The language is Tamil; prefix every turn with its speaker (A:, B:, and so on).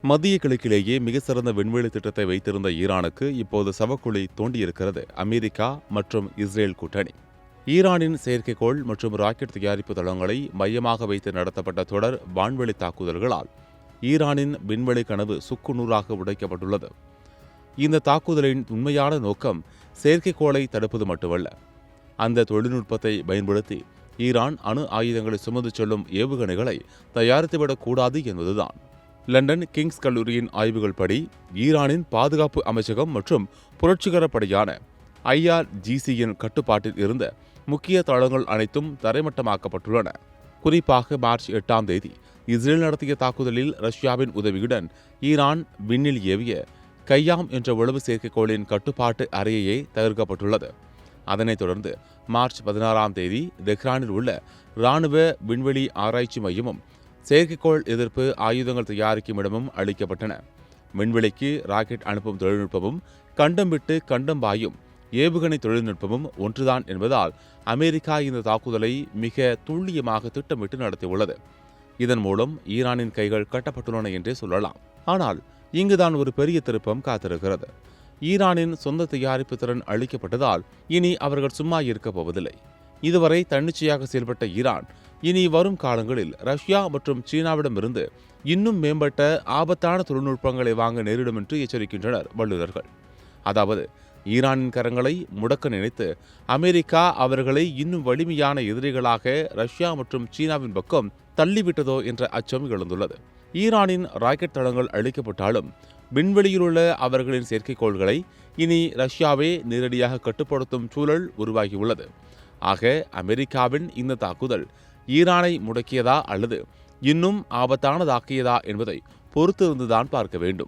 A: மத்திய கிழக்கிலேயே மிக சிறந்த விண்வெளி திட்டத்தை வைத்திருந்த ஈரானுக்கு இப்போது சவக்குழி தோண்டியிருக்கிறது அமெரிக்கா மற்றும் இஸ்ரேல் கூட்டணி. ஈரானின் செயற்கைக்கோள் மற்றும் ராக்கெட் தயாரிப்பு தளங்களை மையமாக வைத்து நடத்தப்பட்ட தொடர் வான்வெளி தாக்குதல்களால் ஈரானின் விண்வெளி கனவு சுக்குநூறாக உடைக்கப்பட்டுள்ளது. இந்த தாக்குதலின் உண்மையான நோக்கம் செயற்கைக்கோளை தடுப்பது மட்டுமல்ல, அந்த தொழில்நுட்பத்தை பயன்படுத்தி ஈரான் அணு ஆயுதங்களை சுமந்து செல்லும் ஏவுகணைகளை தயாரித்துவிடக் கூடாது என்பதுதான். லண்டன் கிங்ஸ் கல்லூரியின் ஆய்வுகள் படி ஈரானின் பாதுகாப்பு அமைச்சகம் மற்றும் புரட்சிகர படையான IRGCயின் கட்டுப்பாட்டில் இருந்த முக்கிய தளங்கள் அனைத்தும் தரைமட்டமாக்கப்பட்டுள்ளன. குறிப்பாக மார்ச் 8ஆம் தேதி இஸ்ரேல் நடத்திய தாக்குதலில் ரஷ்யாவின் உதவியுடன் ஈரான் விண்ணில் ஏவிய கையாம் என்ற உளவு செயற்கைக்கோளின் கட்டுப்பாட்டு அறையே தகர்க்கப்பட்டுள்ளது. அதனைத் தொடர்ந்து மார்ச் 16ஆம் தேதி தெஹ்ரானில் உள்ள இராணுவ விண்வெளி ஆராய்ச்சி மையமும் செயற்கைக்கோள் எதிர்ப்பு ஆயுதங்கள் தயாரிக்கும் இடமும் அளிக்கப்பட்டன. விண்வெளிக்கு ராக்கெட் அனுப்பும் தொழில்நுட்பமும் கண்டம் விட்டு கண்டம் பாயும் ஏவுகணை தொழில்நுட்பமும் ஒன்றுதான் என்பதால் அமெரிக்கா இந்த தாக்குதலை மிக துல்லியமாக திட்டமிட்டு நடத்தியுள்ளது. இதன் மூலம் ஈரானின் கைகள் கட்டப்பட்டுள்ளன என்றே சொல்லலாம். ஆனால் இங்குதான் ஒரு பெரிய திருப்பம் காத்திருக்கிறது. ஈரானின் சொந்த தயாரிப்பு திறன் அளிக்கப்பட்டதால் இனி அவர்கள் சும்மா இருக்கப் போவதில்லை. இதுவரை தன்னிச்சையாக செயல்பட்ட ஈரான் இனி வரும் காலங்களில் ரஷ்யா மற்றும் சீனாவிடமிருந்து இன்னும் மேம்பட்ட ஆபத்தான தொழில்நுட்பங்களை வாங்க நேரிடும் என்று எச்சரிக்கின்றனர் வல்லுநர்கள். அதாவது ஈரானின் கரங்களை முடக்க நினைத்து அமெரிக்கா அவர்களை இன்னும் வலிமையான எதிரிகளாக ரஷ்யா மற்றும் சீனாவின் பக்கம் தள்ளிவிட்டதோ என்ற அச்சம் எழுந்துள்ளது. ஈரானின் ராக்கெட் தளங்கள் அழிக்கப்பட்டாலும் விண்வெளியில் உள்ள அவர்களின் செயற்கைக்கோள்களை இனி ரஷ்யாவே நேரடியாக கட்டுப்படுத்தும் சூழல் உருவாகியுள்ளது. ஆக அமெரிக்காவின் இந்த தாக்குதல் ஈரானை முடக்கியதா அல்லது இன்னும் ஆபத்தானதாக்கியதா என்பதை பொறுத்திருந்துதான் பார்க்க வேண்டும்.